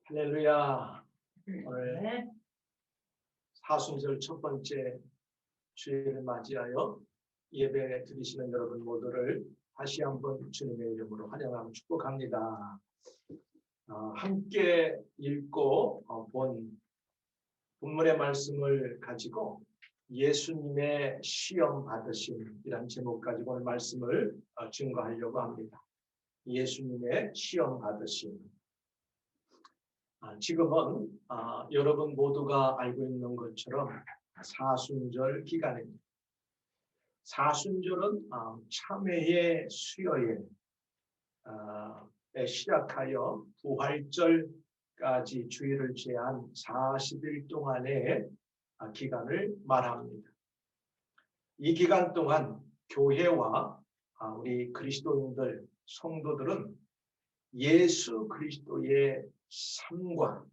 할렐루야. 오늘 사순절 첫 번째 주일을 맞이하여 예배 드리시는 여러분 모두를 다시 한번 주님의 이름으로 환영하고 축복합니다. 함께 읽고 본 본문의 말씀을 가지고 예수님의 시험 받으심이란 제목 가지고 오늘 말씀을 증거하려고 합니다. 예수님의 시험 받으심. 지금은 여러분 모두가 알고 있는 것처럼 사순절 기간입니다. 사순절은 참회의 수요일에 시작하여 부활절까지 주일을 제한 40일 동안의 기간을 말합니다. 이 기간 동안 교회와 우리 그리스도인들, 성도들은 예수 그리스도의 삶과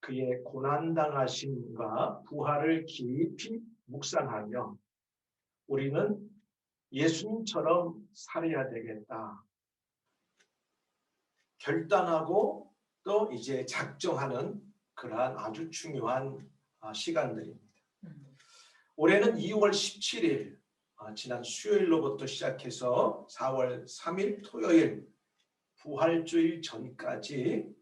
그의 고난당하심과 부활을 깊이 묵상하며 우리는 예수님처럼 살아야 되겠다 결단하고 또 이제 작정하는 그러한 아주 중요한 시간들입니다. 올해는 2월 17일 지난 수요일로부터 시작해서 4월 3일 토요일 부활주일 전까지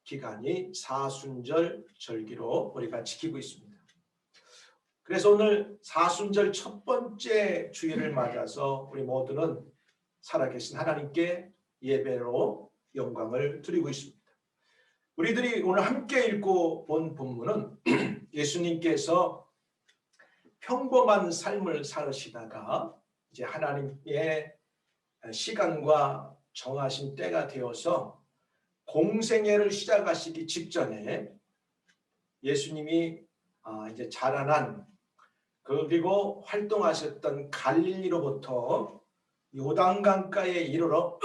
기간이 사순절 절기로 우리가 지키고 있습니다. 그래서 오늘 사순절 첫 번째 주일을 맞아서 우리 모두는 살아계신 하나님께 예배로 영광을 드리고 있습니다. 우리들이 오늘 함께 읽고 본 본문은 예수님께서 평범한 삶을 살으시다가 이제 하나님의 시간과 정하신 때가 되어서 공생애를 시작하시기 직전에 예수님이 이제 자라난 그리고 활동하셨던 갈릴리로부터 요단강가에 이르러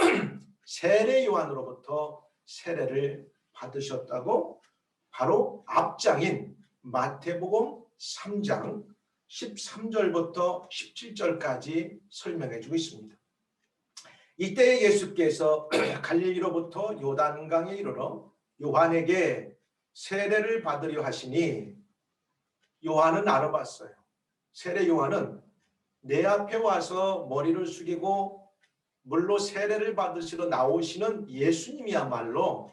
세례 요한으로부터 세례를 받으셨다고 바로 앞장인 마태복음 3장 13절부터 17절까지 설명해 주고 있습니다. 이때 예수께서 갈릴리로부터 요단강에 이르러 요한에게 세례를 받으려 하시니 요한은 알아봤어요. 세례 요한은 내 앞에 와서 머리를 숙이고 물로 세례를 받으시러 나오시는 예수님이야말로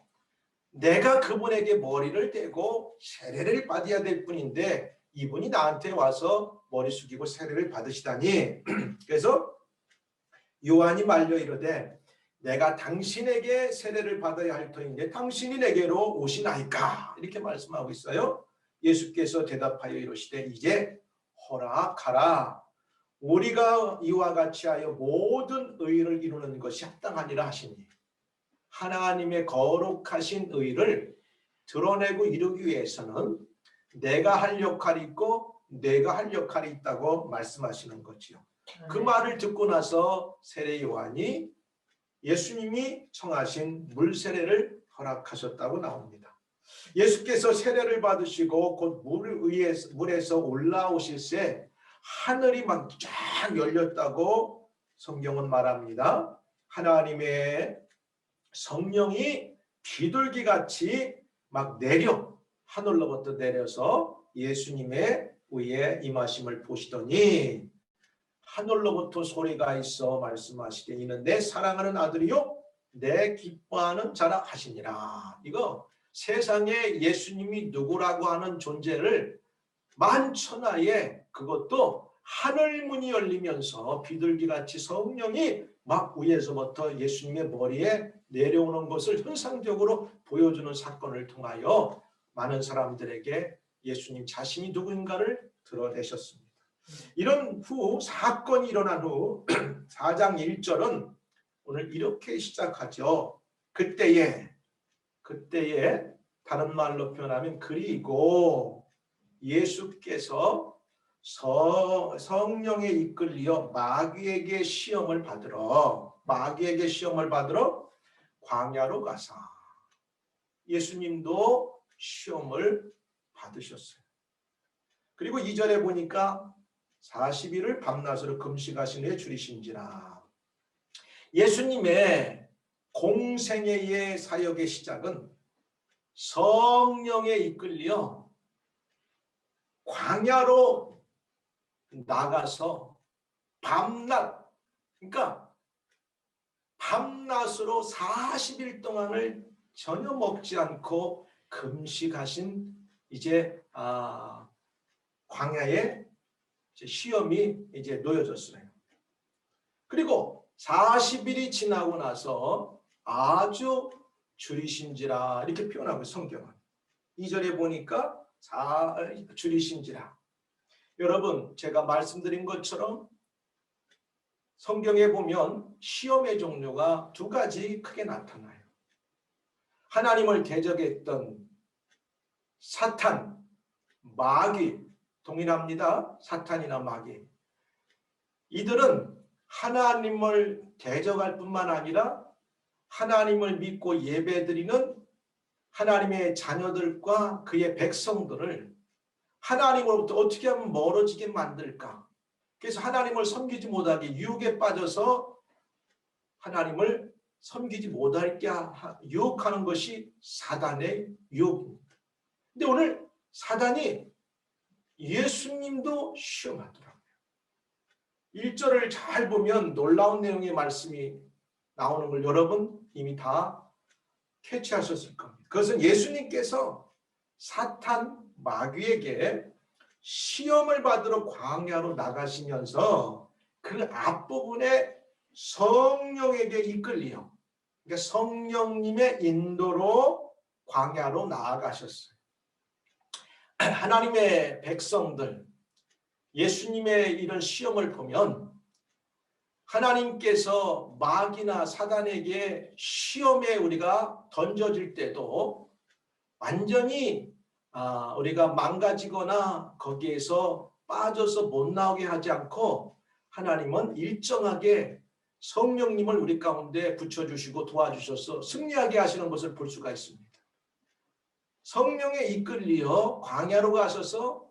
내가 그분에게 머리를 대고 세례를 받아야 될 뿐인데 이분이 나한테 와서 머리 숙이고 세례를 받으시다니. 그래서 요한이 말려 이르되 내가 당신에게 세례를 받아야 할 터인데 당신이 내게로 오시나이까 이렇게 말씀하고 있어요. 예수께서 대답하여 이르시되 이제 허락하라. 우리가 이와 같이 하여 모든 의를 이루는 것이 합당하니라 하시니 하나님의 거룩하신 의를 드러내고 이루기 위해서는 내가 할 역할이 있고 내가 할 역할이 있다고 말씀하시는 거지요. 그 말을 듣고 나서 세례 요한이 예수님이 청하신 물 세례를 허락하셨다고 나옵니다. 예수께서 세례를 받으시고 곧 물에서 올라오실새 하늘이 막 쫙 열렸다고 성경은 말합니다. 하나님의 성령이 비둘기같이 막 하늘로부터 내려서 예수님의 위에 임하심을 보시더니 하늘로부터 소리가 있어 말씀하시되 이는 내 사랑하는 아들이요 내 기뻐하는 자라 하시니라. 이거 세상에 예수님이 누구라고 하는 존재를 만천하에 그것도 하늘문이 열리면서 비둘기같이 성령이 막 위에서부터 예수님의 머리에 내려오는 것을 현상적으로 보여주는 사건을 통하여 많은 사람들에게 예수님 자신이 누구인가를 드러내셨습니다. 이런 후 사건이 일어난 후 4장 1절은 오늘 이렇게 시작하죠. 그때에 다른 말로 표현하면 그리고 예수께서 성령에 이끌려 마귀에게 시험을 받으러 광야로 가사 예수님도 시험을 받으셨어요. 그리고 2절에 보니까 40일을 밤낮으로 금식하신 후에 줄이신지라. 예수님의 공생애의 사역의 시작은 성령에 이끌려 광야로 나가서 밤낮, 그러니까 밤낮으로 40일 동안을 전혀 먹지 않고 금식하신 이제 광야에 시험이 이제 놓여졌어요. 그리고 40일이 지나고 나서 아주 줄이신지라 이렇게 표현하고 성경은 2절에 보니까 줄이신지라. 여러분, 제가 말씀드린 것처럼 성경에 보면 시험의 종류가 두 가지 크게 나타나요. 하나님을 대적했던 사탄, 마귀, 동일합니다. 사탄이나 마귀. 이들은 하나님을 대적할 뿐만 아니라 하나님을 믿고 예배드리는 하나님의 자녀들과 그의 백성들을 하나님으로부터 어떻게 하면 멀어지게 만들까? 그래서 하나님을 섬기지 못하게 유혹에 빠져서 하나님을 섬기지 못하게 유혹하는 것이 사단의 유혹입니다. 근데 오늘 사단이 예수님도 시험하더라고요. 1절을 잘 보면 놀라운 내용의 말씀이 나오는 걸 여러분 이미 다 캐치하셨을 겁니다. 그것은 예수님께서 사탄 마귀에게 시험을 받으러 광야로 나가시면서 그 앞부분에 성령에게 이끌리어, 그러니까 성령님의 인도로 광야로 나아가셨어요. 하나님의 백성들, 예수님의 이런 시험을 보면 하나님께서 마귀나 사단에게 시험에 우리가 던져질 때도 완전히 우리가 망가지거나 거기에서 빠져서 못 나오게 하지 않고 하나님은 일정하게 성령님을 우리 가운데 붙여주시고 도와주셔서 승리하게 하시는 것을 볼 수가 있습니다. 성령에 이끌리어 광야로 가셔서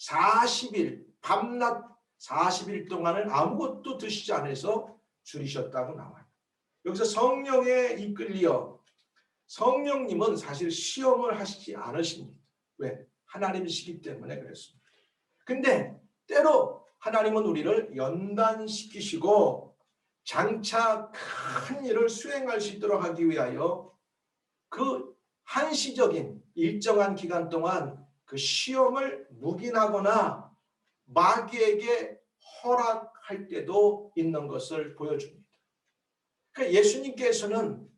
40일 밤낮 40일 동안을 아무것도 드시지 않아서 줄이셨다고 나와요. 여기서 성령에 이끌리어, 성령님은 사실 시험을 하시지 않으십니다. 왜? 하나님이시기 때문에 그랬습니다. 근데 때로 하나님은 우리를 연단시키시고 장차 큰 일을 수행할 수 있도록 하기 위하여 그 한시적인 일정한 기간 동안 그 시험을 묵인하거나 마귀에게 허락할 때도 있는 것을 보여줍니다. 그러니까 예수님께서는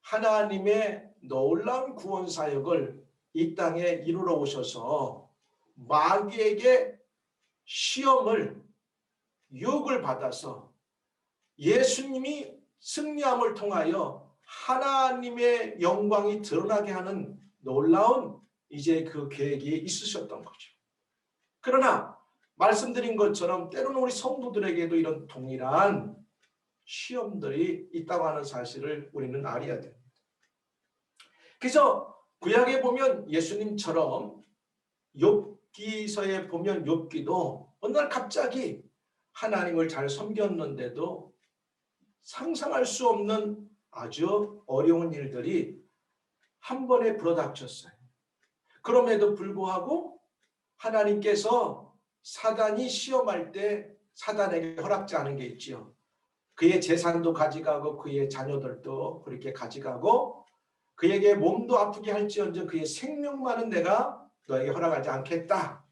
하나님의 놀라운 구원 사역을 이 땅에 이루러 오셔서 마귀에게 시험을 유혹을 받아서 예수님이 승리함을 통하여 하나님의 영광이 드러나게 하는 놀라운 이제 그 계획이 있으셨던 거죠. 그러나 말씀드린 것처럼 때로는 우리 성도들에게도 이런 동일한 시험들이 있다고 하는 사실을 우리는 알아야 됩니다. 그래서 구약에 보면 예수님처럼 욥기서에 보면 욥기도 어느 날 갑자기 하나님을 잘 섬겼는데도 상상할 수 없는 아주 어려운 일들이 한 번에 불어닥쳤어요. 그럼에도 불구하고 하나님께서 사단이 시험할 때 사단에게 허락지 않은 게 있지요. 그의 재산도 가져가고 그의 자녀들도 그렇게 가져가고 그에게 몸도 아프게 할지언정 그의 생명만은 내가 너에게 허락하지 않겠다.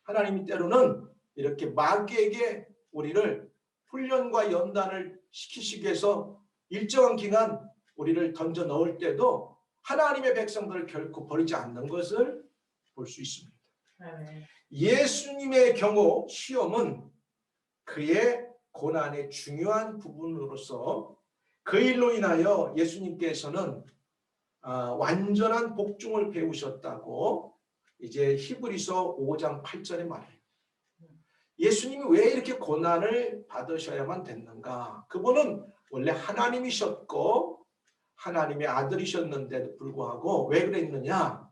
하나님이 때로는 이렇게 마귀에게 우리를 훈련과 연단을 시키시기 위해서 일정한 기간 우리를 던져 넣을 때도 하나님의 백성들을 결코 버리지 않는 것을 볼 수 있습니다. 예수님의 경우 시험은 그의 고난의 중요한 부분으로서 그 일로 인하여 예수님께서는 완전한 복종을 배우셨다고 이제 히브리서 5장 8절에 말해요. 예수님이 왜 이렇게 고난을 받으셔야만 됐는가? 그분은 원래 하나님이셨고 하나님의 아들이셨는데도 불구하고 왜 그랬느냐?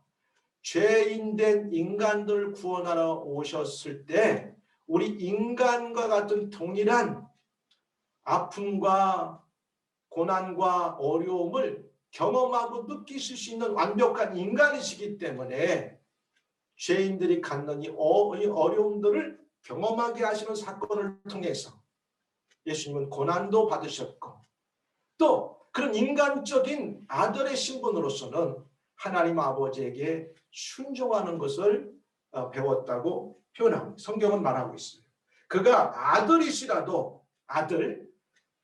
죄인된 인간들을 구원하러 오셨을 때 우리 인간과 같은 동일한 아픔과 고난과 어려움을 경험하고 느끼실 수 있는 완벽한 인간이시기 때문에 죄인들이 갖는 이 어려움들을 경험하게 하시는 사건을 통해서 예수님은 고난도 받으셨고 또 그런 인간적인 아들의 신분으로서는 하나님 아버지에게 순종하는 것을 배웠다고 표현합니다. 성경은 말하고 있어요. 그가 아들이시라도 아들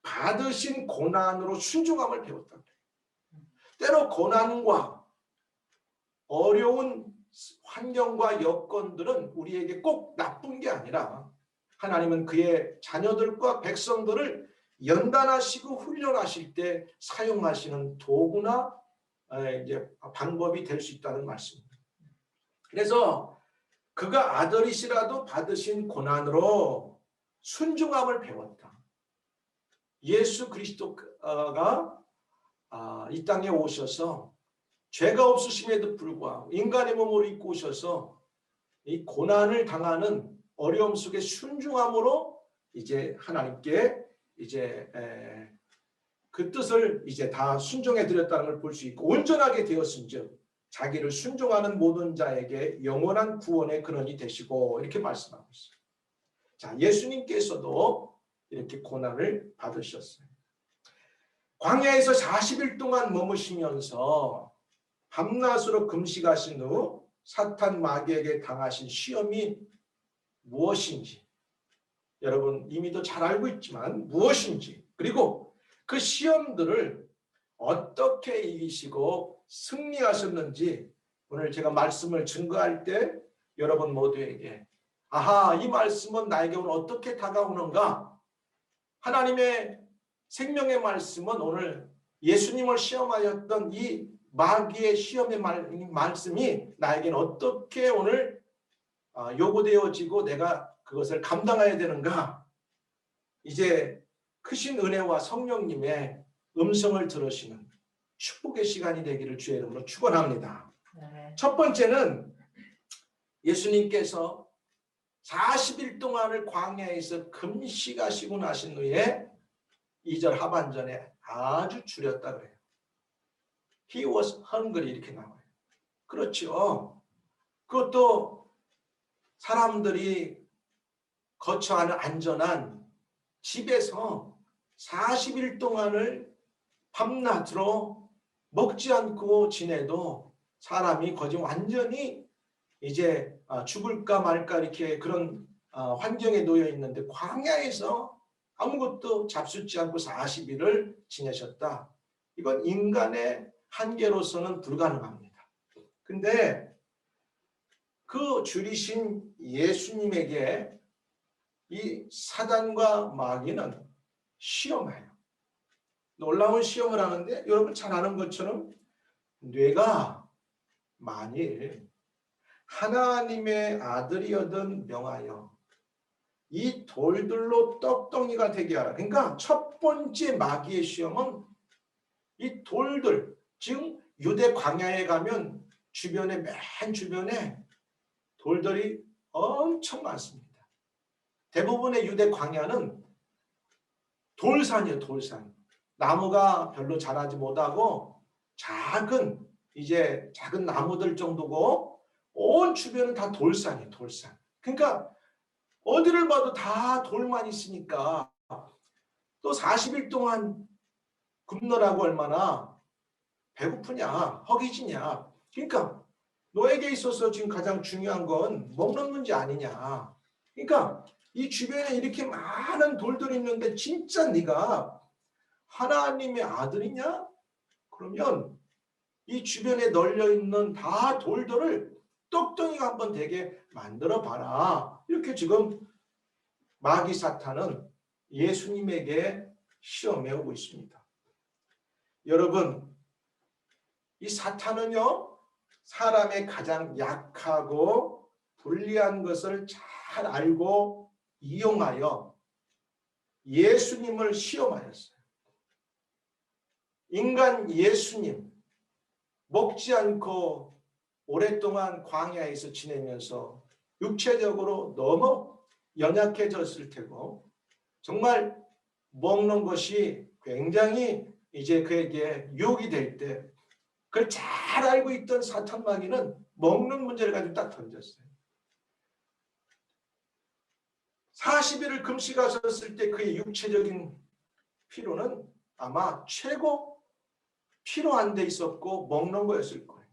받으신 고난으로 순종함을 배웠다. 때로 고난과 어려운 환경과 여건들은 우리에게 꼭 나쁜 게 아니라 하나님은 그의 자녀들과 백성들을 연단하시고 훈련하실 때 사용하시는 도구나 이제 방법이 될 수 있다는 말씀입니다. 그래서 그가 아들이시라도 받으신 고난으로 순종함을 배웠다. 예수 그리스도가 이 땅에 오셔서 죄가 없으심에도 불구하고 인간의 몸을 입고 오셔서 이 고난을 당하는 어려움 속에 순종함으로 이제 하나님께 이제 그 뜻을 이제 다 순종해 드렸다는 걸 볼 수 있고 온전하게 되었은즉 자기를 순종하는 모든 자에게 영원한 구원의 근원이 되시고 이렇게 말씀하고 있어요. 자, 예수님께서도 이렇게 고난을 받으셨어요. 광야에서 40일 동안 머무시면서 밤낮으로 금식하신 후 사탄 마귀에게 당하신 시험이 무엇인지 여러분 이미도 잘 알고 있지만 무엇인지 그리고 그 시험들을 어떻게 이기시고 승리하셨는지 오늘 제가 말씀을 증거할 때 여러분 모두에게 아하 이 말씀은 나에게 오늘 어떻게 다가오는가 하나님의 생명의 말씀은 오늘 예수님을 시험하였던 이 마귀의 시험의 말씀이 나에게는 어떻게 오늘 요구되어지고 내가 그것을 감당해야 되는가 이제 크신 은혜와 성령님의 음성을 들으시는 축복의 시간이 되기를 주의 이름으로 축원합니다. 네. 첫 번째는 예수님께서 40일 동안을 광야에서 금식하시고 나신 후에 2절 하반전에 아주 줄였다 그래요. He was hungry 이렇게 나와요. 그렇죠. 그것도 사람들이 거처하는 안전한 집에서 40일 동안을 밤낮으로 먹지 않고 지내도 사람이 거의 완전히 이제 죽을까 말까 이렇게 그런 환경에 놓여 있는데 광야에서 아무것도 잡숫지 않고 40일을 지내셨다. 이건 인간의 한계로서는 불가능합니다. 근데 그 줄이신 예수님에게 이 사단과 마귀는 시험해요. 놀라운 시험을 하는데 여러분 잘 아는 것처럼 뇌가 만일 하나님의 아들이여든 명하여 이 돌들로 떡덩이가 되게 하라. 그러니까 첫 번째 마귀의 시험은 이 돌들, 지금 유대 광야에 가면 주변에 맨 주변에 돌들이 엄청 많습니다. 대부분의 유대 광야는 돌산이에요. 돌산. 나무가 별로 자라지 못하고 작은 나무들 정도고 온 주변은 다 돌산이에요. 돌산. 그러니까 어디를 봐도 다 돌만 있으니까 또 40일 동안 굶느라고 얼마나 배고프냐, 허기지냐. 그러니까 너에게 있어서 지금 가장 중요한 건 먹는 문제 아니냐. 그러니까 이 주변에 이렇게 많은 돌들이 있는데 진짜 네가 하나님의 아들이냐? 그러면 이 주변에 널려있는 다 돌들을 떡덩이가 한번 되게 만들어 봐라. 이렇게 지금 마귀 사탄은 예수님에게 시험해 오고 있습니다. 여러분, 이 사탄은요, 사람의 가장 약하고 불리한 것을 잘 알고 이용하여 예수님을 시험하였어요. 인간 예수님, 먹지 않고 오랫동안 광야에서 지내면서 육체적으로 너무 연약해졌을 테고 정말 먹는 것이 굉장히 이제 그에게 유혹이 될 때 그걸 잘 알고 있던 사탄 마귀는 먹는 문제를 가지고 딱 던졌어요. 40일을 금식하셨을 때 그의 육체적인 필요는 아마 최고 필요한 데 있었고 먹는 거였을 거예요.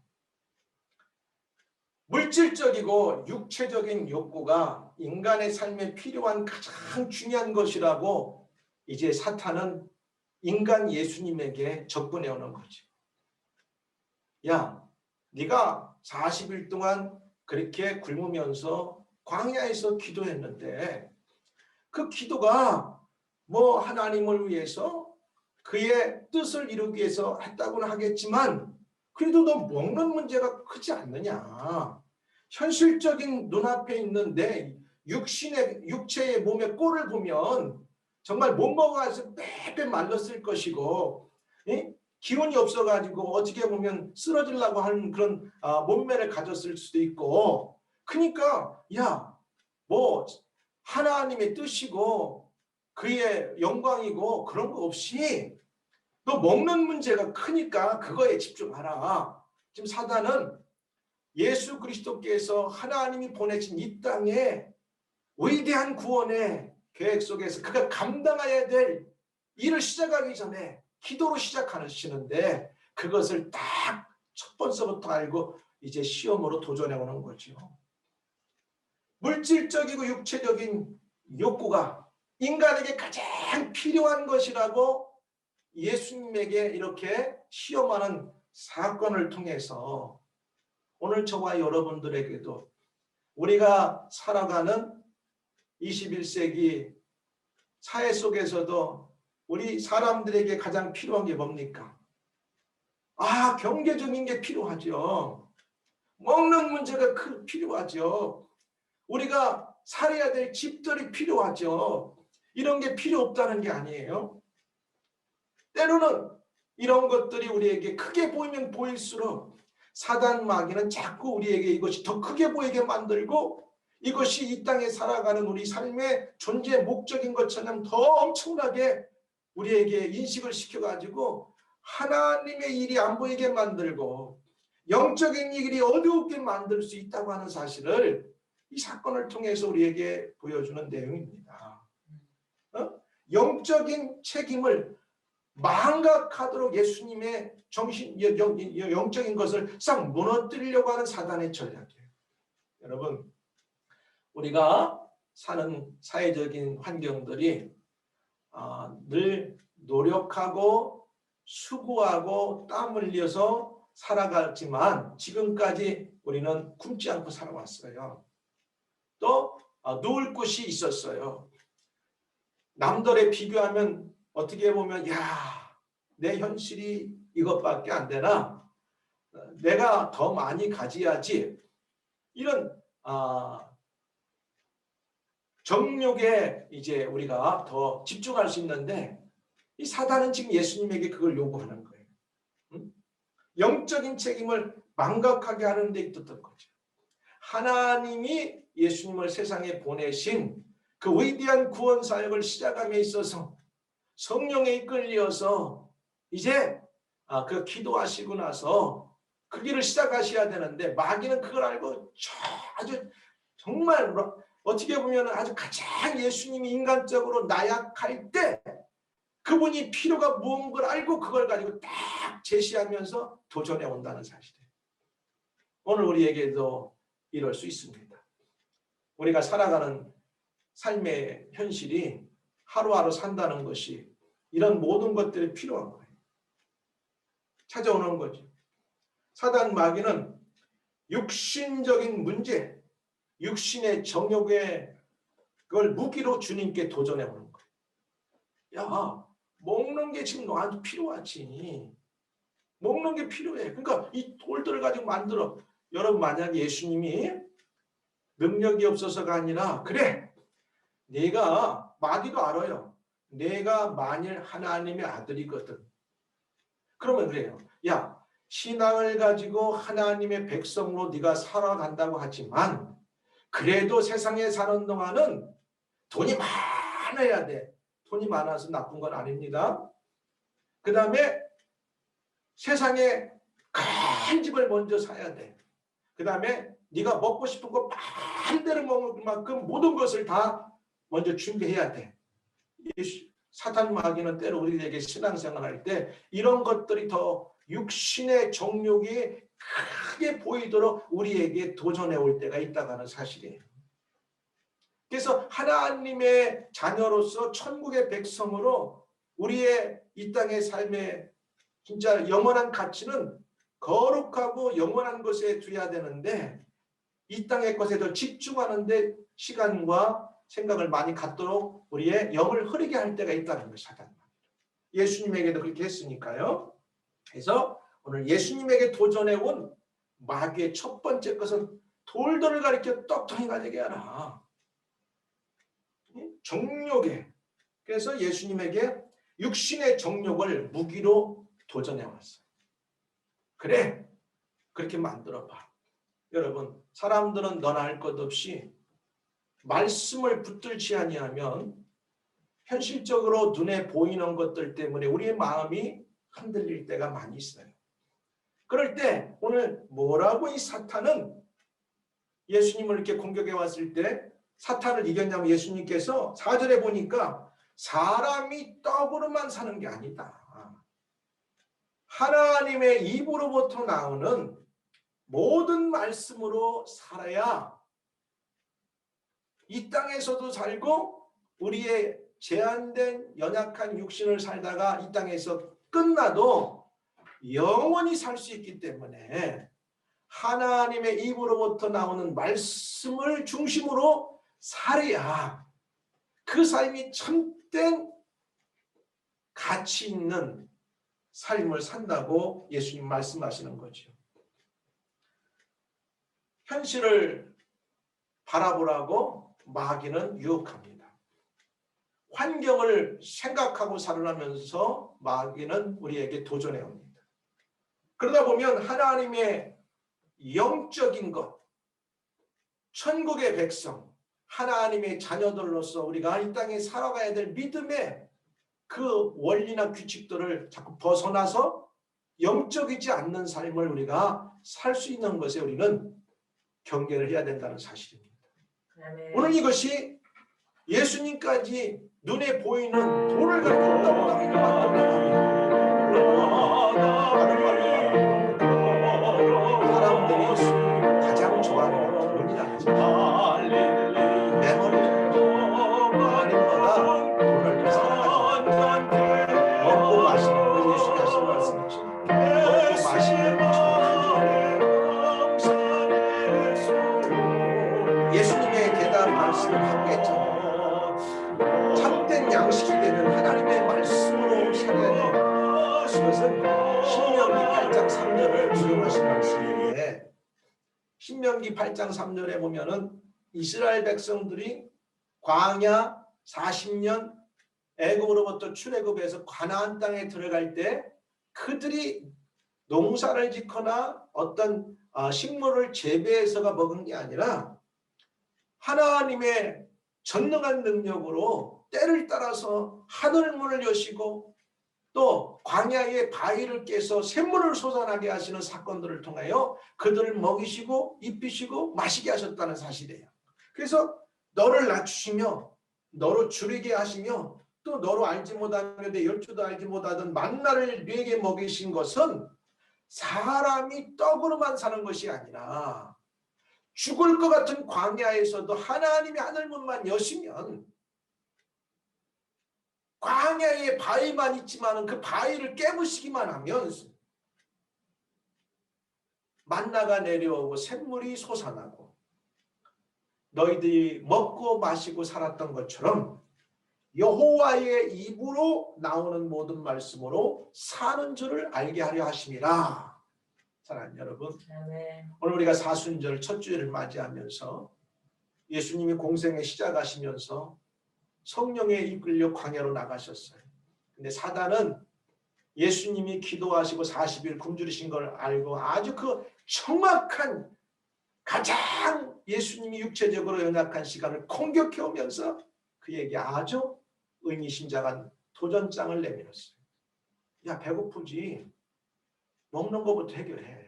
물질적이고 육체적인 욕구가 인간의 삶에 필요한 가장 중요한 것이라고 이제 사탄은 인간 예수님에게 접근해 오는 거죠. 야, 네가 40일 동안 그렇게 굶으면서 광야에서 기도했는데 그 기도가 뭐 하나님을 위해서 그의 뜻을 이루기 위해서 했다고는 하겠지만 그래도 너 먹는 문제가 크지 않느냐. 현실적인 눈앞에 있는 내 육체의 몸의 꼴을 보면 정말 못 먹어서 빼빼 말랐을 것이고 기운이 없어가지고 어떻게 보면 쓰러지려고 하는 그런 몸매를 가졌을 수도 있고 그러니까 야, 뭐 하나님의 뜻이고 그의 영광이고 그런 거 없이 너 먹는 문제가 크니까 그거에 집중하라. 지금 사단은 예수 그리스도께서 하나님이 보내신 이 땅에 위대한 구원의 계획 속에서 그가 감당해야 될 일을 시작하기 전에 기도로 시작하시는데 그것을 딱 첫 번째부터 알고 이제 시험으로 도전해 오는 거죠. 물질적이고 육체적인 욕구가 인간에게 가장 필요한 것이라고 예수님에게 이렇게 시험하는 사건을 통해서 오늘 저와 여러분들에게도 우리가 살아가는 21세기 사회 속에서도 우리 사람들에게 가장 필요한 게 뭡니까? 경제적인 게 필요하죠. 먹는 문제가 필요하죠. 우리가 살아야 될 집들이 필요하죠. 이런 게 필요 없다는 게 아니에요. 때로는 이런 것들이 우리에게 크게 보이면 보일수록 사단 마귀는 자꾸 우리에게 이것이 더 크게 보이게 만들고 이것이 이 땅에 살아가는 우리 삶의 존재 목적인 것처럼 더 엄청나게 우리에게 인식을 시켜가지고 하나님의 일이 안 보이게 만들고 영적인 일이 어두웠게 만들 수 있다고 하는 사실을 이 사건을 통해서 우리에게 보여주는 내용입니다. 영적인 책임을 망각하도록 예수님의 영적인 것을 싹 무너뜨리려고 하는 사단의 전략이에요. 여러분, 우리가 사는 사회적인 환경들이 늘 노력하고 수고하고 땀 흘려서 살아갔지만 지금까지 우리는 굶지 않고 살아왔어요. 또 누울 곳이 있었어요. 남들에 비교하면 어떻게 보면 내 현실이 이것밖에 안 되나? 내가 더 많이 가져야지. 이런 정욕에 이제 우리가 더 집중할 수 있는데 이 사단은 지금 예수님에게 그걸 요구하는 거예요. 영적인 책임을 망각하게 하는 데 있었던 거죠. 하나님이 예수님을 세상에 보내신 그 위대한 구원 사역을 시작함에 있어서 성령에 이끌려서 이제 그 기도하시고 나서 그 길을 시작하셔야 되는데 마귀는 그걸 알고 아주 정말 어떻게 보면 아주 가장 예수님이 인간적으로 나약할 때 그분이 필요가 무언 걸 알고 그걸 가지고 딱 제시하면서 도전해 온다는 사실이에요. 오늘 우리에게도 이럴 수 있습니다. 우리가 살아가는 삶의 현실이 하루하루 산다는 것이 이런 모든 것들이 필요한 거예요. 찾아오는 거죠. 사단 마귀는 육신적인 문제, 육신의 정욕에 그걸 무기로 주님께 도전해 오는 거예요. 야, 먹는 게 지금 너한테 필요하지. 먹는 게 필요해. 그러니까 이 돌들을 가지고 만들어. 여러분 만약에 예수님이 능력이 없어서가 아니라 그래, 내가 마귀도 알아요. 내가 만일 하나님의 아들이거든. 그러면 그래요. 야, 신앙을 가지고 하나님의 백성으로 네가 살아간다고 하지만 그래도 세상에 사는 동안은 돈이 많아야 돼. 돈이 많아서 나쁜 건 아닙니다. 그 다음에 세상에 큰 집을 먼저 사야 돼. 그 다음에 네가 먹고 싶은 거 마음대로 먹을 만큼 모든 것을 다 먼저 준비해야 돼. 사탄 마귀는 때로 우리에게 신앙생활할 때 이런 것들이 더 육신의 정욕이 크게 보이도록 우리에게 도전해 올 때가 있다고 하는 사실이에요. 그래서 하나님의 자녀로서 천국의 백성으로 우리의 이 땅의 삶의 진짜 영원한 가치는 거룩하고 영원한 것에 두어야 되는데 이 땅의 것에 더 집중하는데 시간과 생각을 많이 갖도록 우리의 영을 흐리게 할 때가 있다는 거예요. 사단. 예수님에게도 그렇게 했으니까요. 그래서 오늘 예수님에게 도전해 온 마귀의 첫 번째 것은 돌들을 가리켜 떡덩이가 되게 하라. 정욕에. 그래서 예수님에게 육신의 정욕을 무기로 도전해 왔어요. 그래, 그렇게 만들어봐. 여러분, 사람들은 너나 할 것 없이 말씀을 붙들지 아니하면 현실적으로 눈에 보이는 것들 때문에 우리의 마음이 흔들릴 때가 많이 있어요. 그럴 때 오늘 뭐라고 이 사탄은 예수님을 이렇게 공격해 왔을 때 사탄을 이겼냐면 예수님께서 4절에 보니까 사람이 떡으로만 사는 게 아니다. 하나님의 입으로부터 나오는 모든 말씀으로 살아야 이 땅에서도 살고 우리의 제한된 연약한 육신을 살다가 이 땅에서 끝나도 영원히 살 수 있기 때문에 하나님의 입으로부터 나오는 말씀을 중심으로 살아야 그 삶이 참된 가치 있는 삶을 산다고 예수님 말씀하시는 거죠. 현실을 바라보라고 마귀는 유혹합니다. 환경을 생각하고 살아가면서 마귀는 우리에게 도전해 옵니다. 그러다 보면 하나님의 영적인 것, 천국의 백성, 하나님의 자녀들로서 우리가 이 땅에 살아가야 될 믿음의 그 원리나 규칙들을 자꾸 벗어나서 영적이지 않는 삶을 우리가 살 수 있는 것에 우리는 경계를 해야 된다는 사실입니다. 네. 오늘 이것이 예수님까지 눈에 보이는 돌을 가지고 떡덩이를 만들어갑니다. 사람들이 가장 좋아하는 건 돈이라는 거죠. 메모리 아님보다 돈을 더 사랑하죠. 먹고 마시는 거 예수님 하신 말씀이죠. 먹고 마시는 예수님의 대답 말씀을 하고 했잖아요. 참된 양식이 되는 하나님의 말씀으로 살아야 돼요. 그것은 신명기 8장 3절을 적용하신 말씀인데 신명기 8장 3절에 보면은 이스라엘 백성들이 광야 40년 애굽으로부터 출애굽해서 가나안 땅에 들어갈 때 그들이 농사를 짓거나 어떤 식물을 재배해서가 먹은 게 아니라 하나님의 전능한 능력으로 때를 따라서 하늘문을 여시고 또 광야의 바위를 깨서 샘물을 솟아나게 하시는 사건들을 통하여 그들을 먹이시고 입히시고 마시게 하셨다는 사실이에요. 그래서 너를 낮추시며 너로 줄이게 하시며 또 너로 알지 못하며 내 열주도 알지 못하던 만나를 네게 먹이신 것은 사람이 떡으로만 사는 것이 아니라 죽을 것 같은 광야에서도 하나님의 하늘문만 여시면 광야에 바위만 있지만 그 바위를 깨부시기만 하면 만나가 내려오고 샘물이 솟아나고 너희들이 먹고 마시고 살았던 것처럼 여호와의 입으로 나오는 모든 말씀으로 사는 줄을 알게 하려 하심이라. 사랑하는 여러분, 오늘 우리가 사순절 첫 주일을 맞이하면서 예수님이 공생에 시작하시면서 성령에 이끌려 광야로 나가셨어요. 근데 사단은 예수님이 기도하시고 40일 굶주리신 걸 알고 아주 그 정확한 가장 예수님이 육체적으로 연약한 시간을 공격해 오면서 그에게 아주 의미심장한 도전장을 내밀었어요. 야, 배고프지? 먹는 것부터 해결해.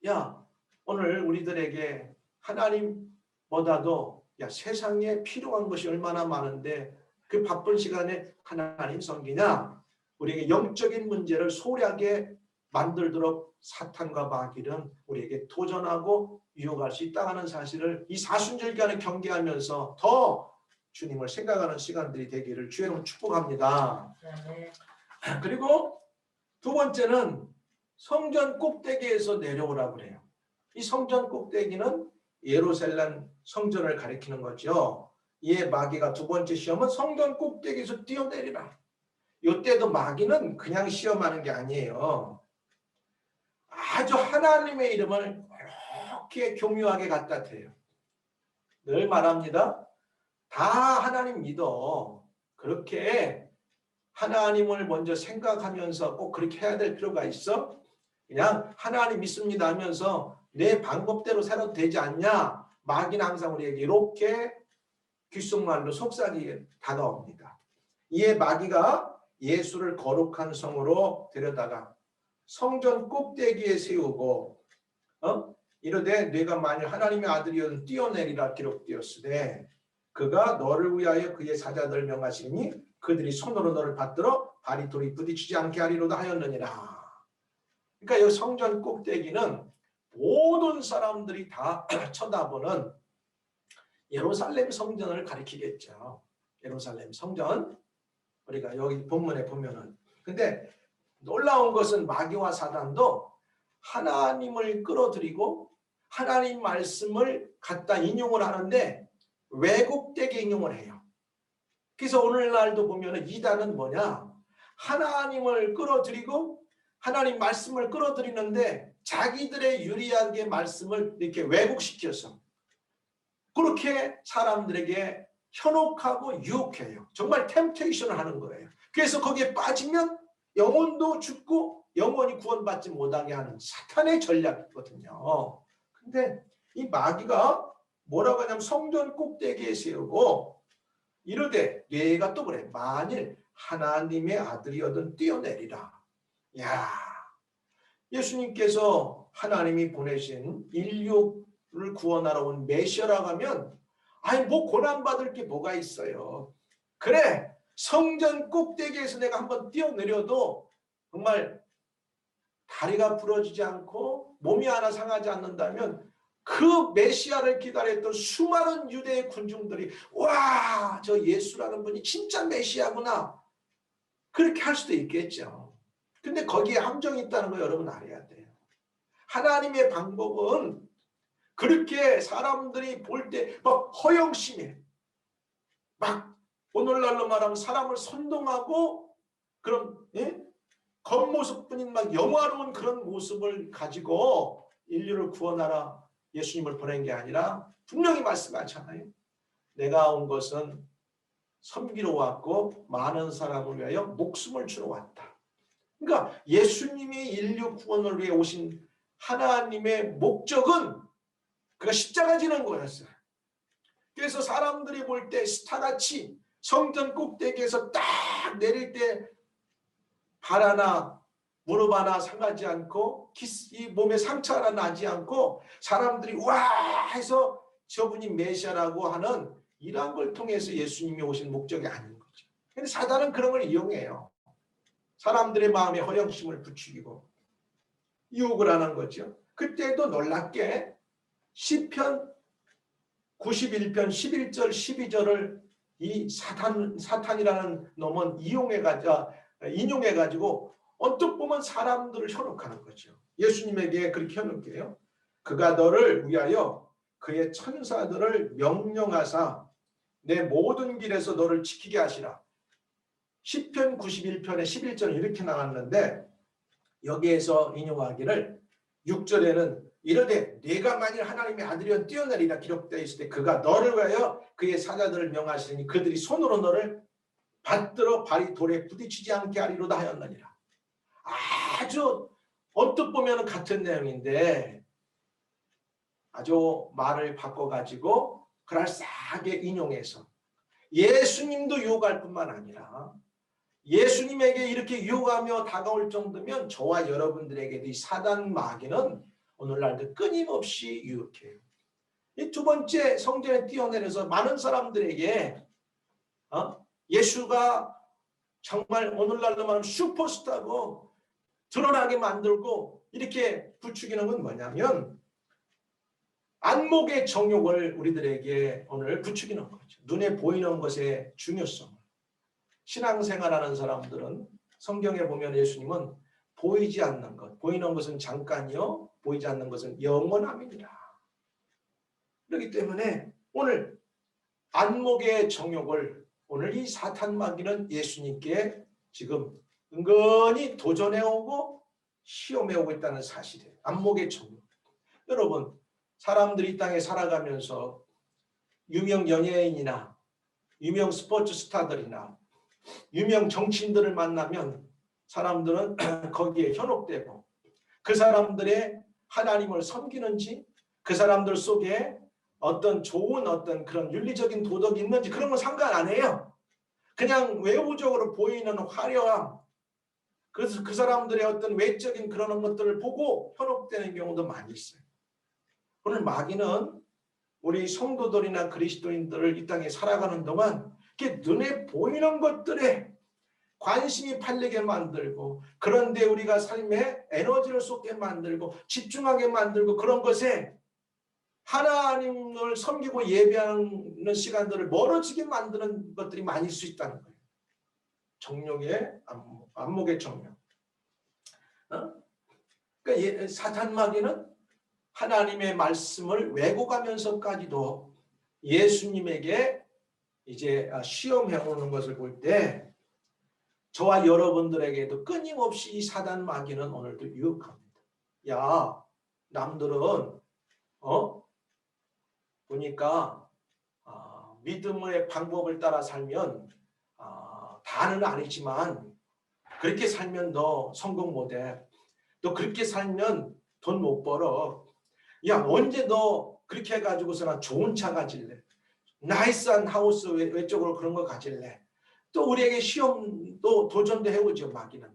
야, 오늘 우리들에게 하나님보다도 야, 세상에 필요한 것이 얼마나 많은데 그 바쁜 시간에 하나님 섬기냐? 우리에게 영적인 문제를 소홀하게 만들도록 사탄과 마귀는 우리에게 도전하고 유혹할 수 있다는 사실을 이 사순절기간을 경계하면서 더 주님을 생각하는 시간들이 되기를 주의 이름으로 축복합니다. 네. 그리고 두 번째는 성전 꼭대기에서 내려오라고 그래요. 이 성전 꼭대기는 예루살렘 성전을 가리키는 거죠. 이에 마귀가 두 번째 시험은 성전 꼭대기에서 뛰어내리라. 이때도 마귀는 그냥 시험하는 게 아니에요. 아주 하나님의 이름을 그렇게 교묘하게 갖다 대요. 늘 말합니다. 다 하나님 믿어. 그렇게 하나님을 먼저 생각하면서 꼭 그렇게 해야 될 필요가 있어? 그냥 하나님 믿습니다 하면서 내 방법대로 살아도 되지 않냐? 마귀는 항상 우리에게 이렇게 귓속말로 속삭이게 다가옵니다. 이에 마귀가 예수를 거룩한 성으로 데려다가 성전 꼭대기에 세우고 이르되 네가 만일 하나님의 아들이여든 뛰어내리라 기록되었으되 그가 너를 위하여 그의 사자들을 명하시니 그들이 손으로 너를 받들어 발이 돌이 부딪히지 않게 하리로다 하였느니라. 그러니까 이 성전 꼭대기는 모든 사람들이 다 쳐다보는 예루살렘 성전을 가리키겠죠. 예루살렘 성전. 우리가 여기 본문에 보면은. 근데 놀라운 것은 마귀와 사단도 하나님을 끌어들이고 하나님 말씀을 갖다 인용을 하는데 왜곡되게 인용을 해요. 그래서 오늘날도 보면은 이단은 뭐냐? 하나님을 끌어들이고 하나님 말씀을 끌어들이는데 자기들의 유리하게 말씀을 이렇게 왜곡시켜서 그렇게 사람들에게 현혹하고 유혹해요. 정말 템테이션을 하는 거예요. 그래서 거기에 빠지면 영혼도 죽고 영혼이 구원받지 못하게 하는 사탄의 전략이거든요. 근데 이 마귀가 뭐라고 하냐면 성전 꼭대기에 세우고 이르되 얘가 또 그래. 만일 하나님의 아들이어든 뛰어내리라. 야, 예수님께서 하나님이 보내신 인류를 구원하러 온 메시아라고 하면 아니 뭐 고난받을 게 뭐가 있어요. 그래 성전 꼭대기에서 내가 한번 뛰어내려도 정말 다리가 부러지지 않고 몸이 하나 상하지 않는다면 그 메시아를 기다렸던 수많은 유대의 군중들이 와, 저 예수라는 분이 진짜 메시아구나 그렇게 할 수도 있겠죠. 근데 거기에 함정이 있다는 거 여러분 알아야 돼요. 하나님의 방법은 그렇게 사람들이 볼 때 막 허영심에 막 오늘날로 말하면 사람을 선동하고 그런 겉모습뿐인 막 영화로운 그런 모습을 가지고 인류를 구원하라 예수님을 보낸 게 아니라 분명히 말씀하잖아요. 내가 온 것은 섬기러 왔고 많은 사람을 위하여 목숨을 주러 왔다. 그러니까 예수님이 인류 구원을 위해 오신 하나님의 목적은 그가 십자가 지는 거였어요. 그래서 사람들이 볼 때 스타같이 성전 꼭대기에서 딱 내릴 때 발 하나 무릎 하나 상하지 않고 이 몸에 상처 하나 나지 않고 사람들이 와 해서 저분이 메시아라고 하는 이러한 걸 통해서 예수님이 오신 목적이 아닌 거죠. 근데 사단은 그런 걸 이용해요. 사람들의 마음에 허영심을 부추기고 유혹을 하는 거죠. 그때도 놀랍게 시편 91편 11절 12절을 이 사탄이라는 놈은 인용해가지고 언뜻 보면 사람들을 현혹하는 거죠. 예수님에게 그렇게 현혹해요. 그가 너를 위하여 그의 천사들을 명령하사 내 모든 길에서 너를 지키게 하시라. 시편 91편의 11절은 이렇게 나왔는데 여기에서 인용하기를 6절에는 이르되 네가 만일 하나님의 아들이여 뛰어내리라 기록되어 있을 때 그가 너를 위하여 그의 사자들을 명하시니 그들이 손으로 너를 받들어 발이 돌에 부딪히지 않게 하리로다 하였느니라. 아주 언뜻 보면 같은 내용인데 아주 말을 바꿔가지고 그럴싸하게 인용해서 예수님도 유혹할 뿐만 아니라 예수님에게 이렇게 유혹하며 다가올 정도면 저와 여러분들에게도 이 사단 마귀는 오늘날도 끊임없이 유혹해요. 이 두 번째, 성전에 뛰어내려서 많은 사람들에게 예수가 정말 오늘날로 말하면 슈퍼스타고 드러나게 만들고 이렇게 부추기는 건 뭐냐면 안목의 정욕을 우리들에게 오늘 부추기는 거죠. 눈에 보이는 것의 중요성을. 신앙생활하는 사람들은 성경에 보면 예수님은 보이지 않는 것, 보이는 것은 잠깐이요, 보이지 않는 것은 영원함이니라. 그렇기 때문에 오늘 안목의 정욕을 오늘 이 사탄 마귀는 예수님께 지금 은근히 도전해오고 시험해오고 있다는 사실이에요. 안목의 정욕. 여러분, 사람들이 이 땅에 살아가면서 유명 연예인이나 유명 스포츠 스타들이나 유명 정치인들을 만나면 사람들은 거기에 현혹되고 그 사람들의 하나님을 섬기는지 그 사람들 속에 어떤 좋은 어떤 그런 윤리적인 도덕이 있는지 그런 건 상관 안 해요. 그냥 외부적으로 보이는 화려함, 그래서 그 사람들의 어떤 외적인 그런 것들을 보고 현혹되는 경우도 많이 있어요. 오늘 마귀는 우리 성도들이나 그리스도인들을 이 땅에 살아가는 동안 이렇게 눈에 보이는 것들에 관심이 팔리게 만들고 그런데 우리가 삶에 에너지를 쏟게 만들고 집중하게 만들고 그런 것에 하나님을 섬기고 예배하는 시간들을 멀어지게 만드는 것들이 많이 있을 수 있다는 거예요. 정욕의 안목의 정욕. 그러니까 사탄 마귀는 하나님의 말씀을 왜곡하면서까지도 예수님에게 이제 시험해 오는 것을 볼 때 저와 여러분들에게도 끊임없이 이 사단 마귀는 오늘도 유혹합니다. 야, 남들은 보니까 믿음의 방법을 따라 살면 다는 아니지만 그렇게 살면 너 성공 못해. 너 그렇게 살면 돈 못 벌어. 야, 언제 너 그렇게 해가지고서나 좋은 차 가질래? 나이스한 하우스 외적으로 그런 거 가질래? 또 우리에게 시험도 도전도 해오죠, 마귀는.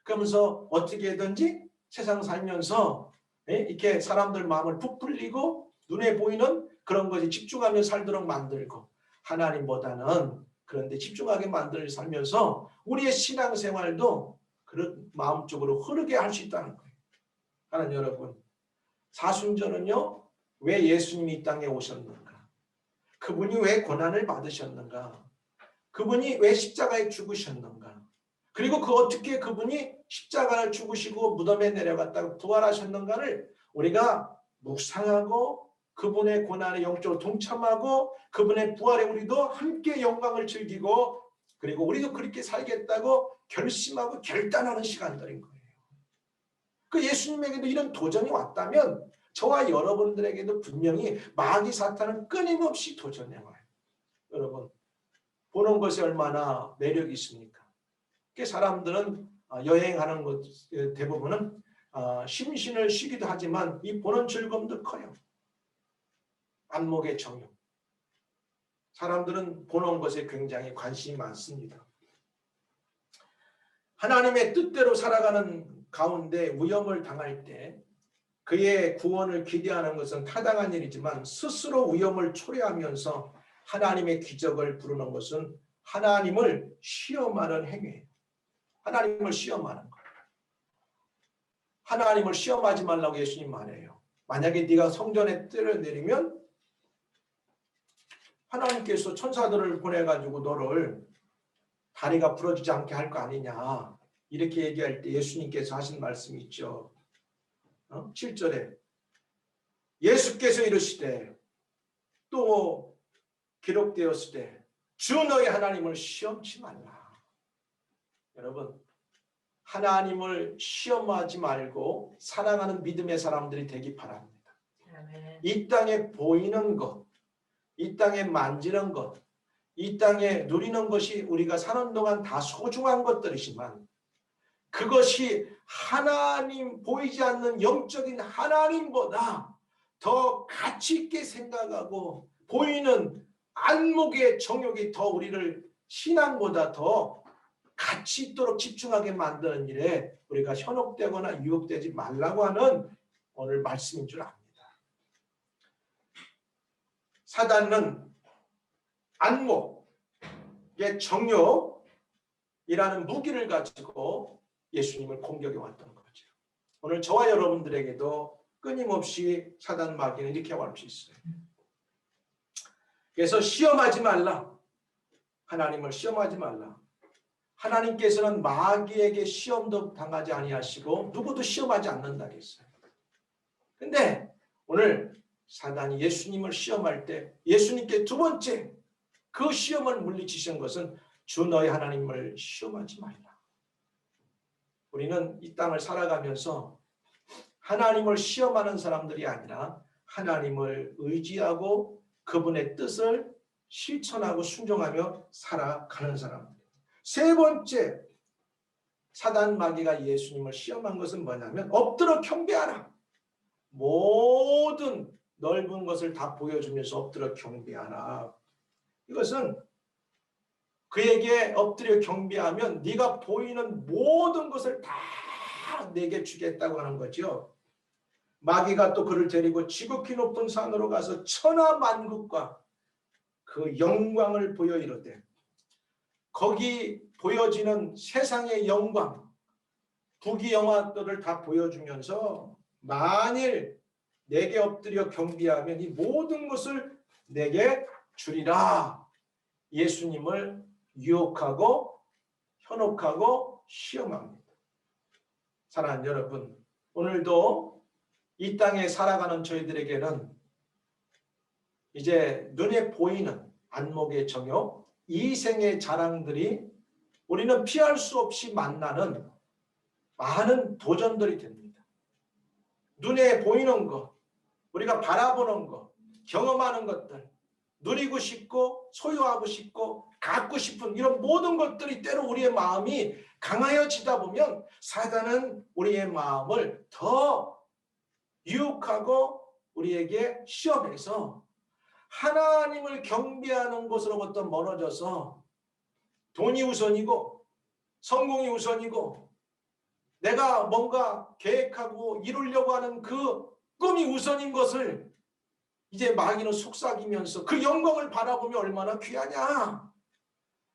그러면서 어떻게든지 세상 살면서 이렇게 사람들 마음을 부풀리고 눈에 보이는 그런 것에 집중하며 살도록 만들고 하나님보다는 그런데 집중하게 만들어 살면서 우리의 신앙생활도 그런 마음 쪽으로 흐르게 할 수 있다는 거예요. 하나님 여러분, 사순절은요, 왜 예수님이 이 땅에 오셨는가? 그분이 왜 고난을 받으셨는가? 그분이 왜 십자가에 죽으셨는가? 그리고 어떻게 그분이 십자가를 죽으시고 무덤에 내려갔다가 부활하셨는가를 우리가 묵상하고 그분의 고난에 영적으로 동참하고 그분의 부활에 우리도 함께 영광을 즐기고 그리고 우리도 그렇게 살겠다고 결심하고 결단하는 시간들인 거예요. 그 예수님에게도 이런 도전이 왔다면 저와 여러분들에게도 분명히 마귀 사탄은 끊임없이 도전해와요. 여러분, 보는 것이 얼마나 매력이 있습니까? 사람들은 여행하는 것 대부분은 심신을 쉬기도 하지만 이 보는 즐거움도 커요. 안목의 정욕. 사람들은 보는 것에 굉장히 관심이 많습니다. 하나님의 뜻대로 살아가는 가운데 위험을 당할 때 그의 구원을 기대하는 것은 타당한 일이지만 스스로 위험을 초래하면서 하나님의 기적을 부르는 것은 하나님을 시험하는 행위예요. 하나님을 시험하는 거예요. 하나님을 시험하지 말라고 예수님 말해요. 만약에 네가 성전에 뜰을 내리면 하나님께서 천사들을 보내가지고 너를 다리가 부러지지 않게 할 거 아니냐. 이렇게 얘기할 때 예수님께서 하신 말씀이 있죠. 7절에 예수께서 이르시되 또 기록되었을 때 주 너의 하나님을 시험치 말라. 여러분, 하나님을 시험하지 말고 사랑하는 믿음의 사람들이 되기 바랍니다. 아멘. 이 땅에 보이는 것, 이 땅에 만지는 것, 이 땅에 누리는 것이 우리가 사는 동안 다 소중한 것들이지만 그것이 하나님, 보이지 않는 영적인 하나님보다 더 가치 있게 생각하고 보이는 안목의 정욕이 더 우리를 신앙보다 더 가치 있도록 집중하게 만드는 일에 우리가 현혹되거나 유혹되지 말라고 하는 오늘 말씀인 줄 압니다. 사단은 안목의 정욕이라는 무기를 가지고 예수님을 공격해 왔던 거죠. 오늘 저와 여러분들에게도 끊임없이 사단 마귀는 이렇게 할 수 있어요. 그래서 시험하지 말라. 하나님을 시험하지 말라. 하나님께서는 마귀에게 시험도 당하지 아니하시고 누구도 시험하지 않는다 했어요. 근데 오늘 사단이 예수님을 시험할 때 예수님께 두 번째 그 시험을 물리치신 것은 주 너희 하나님을 시험하지 말라. 우리는 이 땅을 살아가면서 하나님을 시험하는 사람들이 아니라 하나님을 의지하고 그분의 뜻을 실천하고 순종하며 살아가는 사람들. 세 번째 사단 마귀가 예수님을 시험한 것은 뭐냐면 엎드려 경배하라. 모든 넓은 것을 다 보여주면서 엎드려 경배하라. 이것은 그에게 엎드려 경배하면 네가 보이는 모든 것을 다 내게 주겠다고 하는 거죠. 마귀가 또 그를 데리고 지극히 높은 산으로 가서 천하만국과 그 영광을 보여 이르되 거기 보여지는 세상의 영광, 부귀영화들을 다 보여주면서 만일 내게 엎드려 경배하면 이 모든 것을 내게 주리라. 예수님을 유혹하고 현혹하고 시험합니다. 사랑하는 여러분, 오늘도 이 땅에 살아가는 저희들에게는 이제 눈에 보이는 안목의 정욕, 이생의 자랑들이 우리는 피할 수 없이 만나는 많은 도전들이 됩니다. 눈에 보이는 것, 우리가 바라보는 것, 경험하는 것들, 누리고 싶고 소유하고 싶고 갖고 싶은 이런 모든 것들이 때로 우리의 마음이 강하여지다 보면 사단은 우리의 마음을 더 유혹하고 우리에게 시험해서 하나님을 경배하는 것으로부터 멀어져서 돈이 우선이고 성공이 우선이고 내가 뭔가 계획하고 이루려고 하는 그 꿈이 우선인 것을 이제 마귀는 속삭이면서 그 영광을 바라보면 얼마나 귀하냐.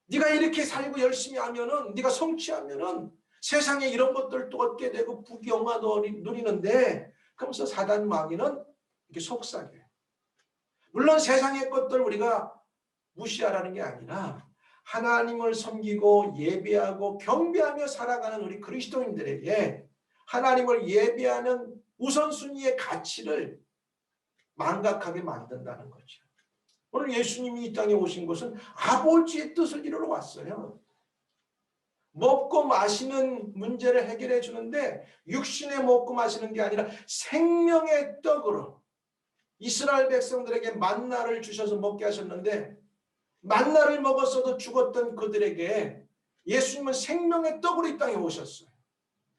네가 이렇게 살고 열심히 하면은 네가 성취하면은 세상에 이런 것들도 얻게 되고 부귀영화도 누리는데 그러면서 사단 마귀는 이렇게 속삭여요. 물론 세상의 것들 우리가 무시하라는 게 아니라 하나님을 섬기고 예배하고 경배하며 살아가는 우리 그리스도인들에게 하나님을 예배하는 우선순위의 가치를 망각하게 만든다는 거죠. 오늘 예수님이 이 땅에 오신 것은 아버지의 뜻을 이루러 왔어요. 먹고 마시는 문제를 해결해 주는데 육신에 먹고 마시는 게 아니라 생명의 떡으로 이스라엘 백성들에게 만나를 주셔서 먹게 하셨는데 만나를 먹었어도 죽었던 그들에게 예수님은 생명의 떡으로 이 땅에 오셨어요.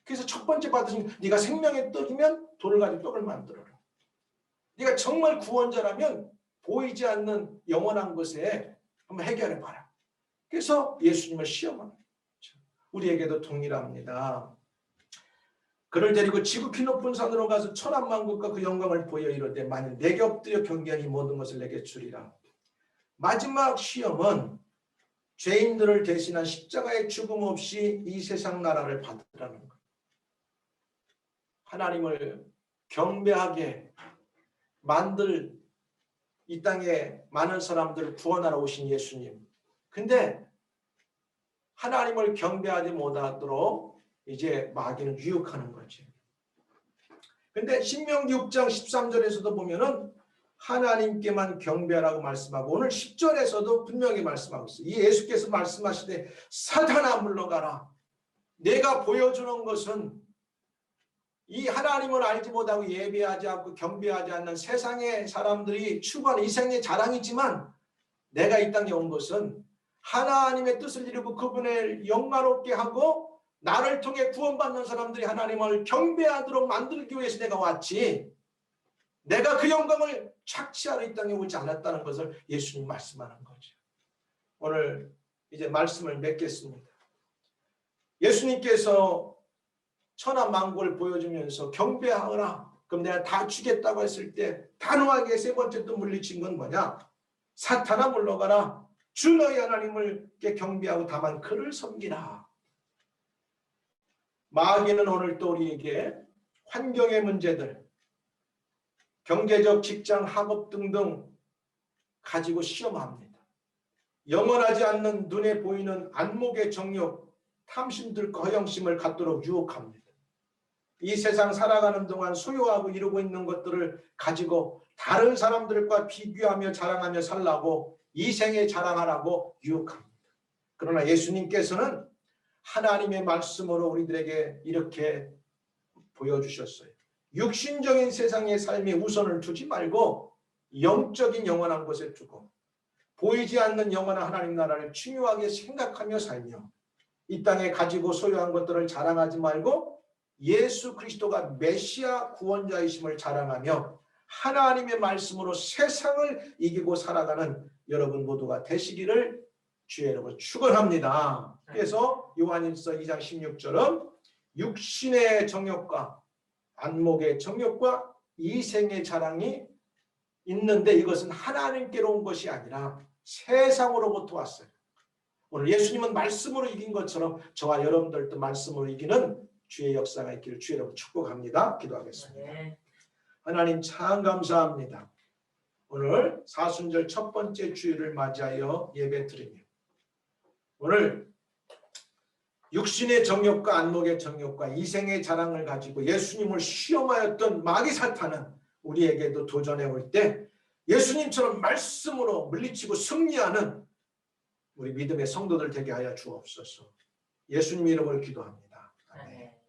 그래서 첫 번째 받으신 네가 생명의 떡이면 돌을 가지고 떡을 만들어라. 네가 정말 구원자라면 보이지 않는 영원한 것에 한번 해결해 봐라. 그래서 예수님을 시험합니다. 우리에게도 동일합니다. 그를 데리고 지극히 높은 산으로 가서 천하만국과 그 영광을 보여 이르되 만일 내게 엎드려 경배하니 모든 것을 내게 주리라. 마지막 시험은 죄인들을 대신한 십자가의 죽음 없이 이 세상 나라를 받으라는 것. 하나님을 경배하게 만들 이 땅에 많은 사람들을 구원하러 오신 예수님. 근데 하나님을 경배하지 못하도록 이제 마귀는 유혹하는 거지. 근데 신명기 6장 13절에서도 보면은 하나님께만 경배하라고 말씀하고 오늘 10절에서도 분명히 말씀하고 있어요. 이 예수께서 말씀하시되 사탄아 물러가라. 내가 보여주는 것은 이 하나님을 알지 못하고 예배하지 않고 경배하지 않는 세상의 사람들이 추구하는 이생의 자랑이지만 내가 이 땅에 온 것은 하나님의 뜻을 이루고 그분을 영광롭게 하고 나를 통해 구원받는 사람들이 하나님을 경배하도록 만들기 위해서 내가 왔지 내가 그 영광을 착취하러 이 땅에 오지 않았다는 것을 예수님 말씀하는 거죠. 오늘 이제 말씀을 맺겠습니다. 예수님께서 천하만국을 보여주면서 경배하거라. 그럼 내가 다 주겠다고 했을 때 단호하게 세 번째 또 물리친 건 뭐냐? 사탄아 물러가라. 주 너희 하나님을 경배하고 다만 그를 섬기라. 마귀는 오늘 또 우리에게 환경의 문제들, 경제적, 직장, 학업 등등 가지고 시험합니다. 영원하지 않는 눈에 보이는 안목의 정욕, 탐심들과 허영심을 갖도록 유혹합니다. 이 세상 살아가는 동안 소유하고 이루고 있는 것들을 가지고 다른 사람들과 비교하며 자랑하며 살라고 이생에 자랑하라고 유혹합니다. 그러나 예수님께서는 하나님의 말씀으로 우리들에게 이렇게 보여주셨어요. 육신적인 세상의 삶에 우선을 두지 말고 영적인 영원한 곳에 두고 보이지 않는 영원한 하나님 나라를 중요하게 생각하며 살며 이 땅에 가지고 소유한 것들을 자랑하지 말고 예수 그리스도가 메시아 구원자이심을 자랑하며 하나님의 말씀으로 세상을 이기고 살아가는 여러분 모두가 되시기를 주의 이름으로 축원합니다. 그래서 요한일서 2장 16절은 육신의 정욕과 안목의 정욕과 이생의 자랑이 있는데 이것은 하나님께로 온 것이 아니라 세상으로부터 왔어요. 오늘 예수님은 말씀으로 이긴 것처럼 저와 여러분들도 말씀으로 이기는 주의 역사가 있기를 주의 이름으로 축복합니다. 기도하겠습니다. 하나님 참 감사합니다. 오늘 사순절 첫 번째 주일을 맞이하여 예배드리며 오늘 육신의 정욕과 안목의 정욕과 이생의 자랑을 가지고 예수님을 시험하였던 마귀 사탄은 우리에게도 도전해 올 때 예수님처럼 말씀으로 물리치고 승리하는 우리 믿음의 성도들 되게 하여 주옵소서. 예수님 이름으로 기도합니다. 아멘.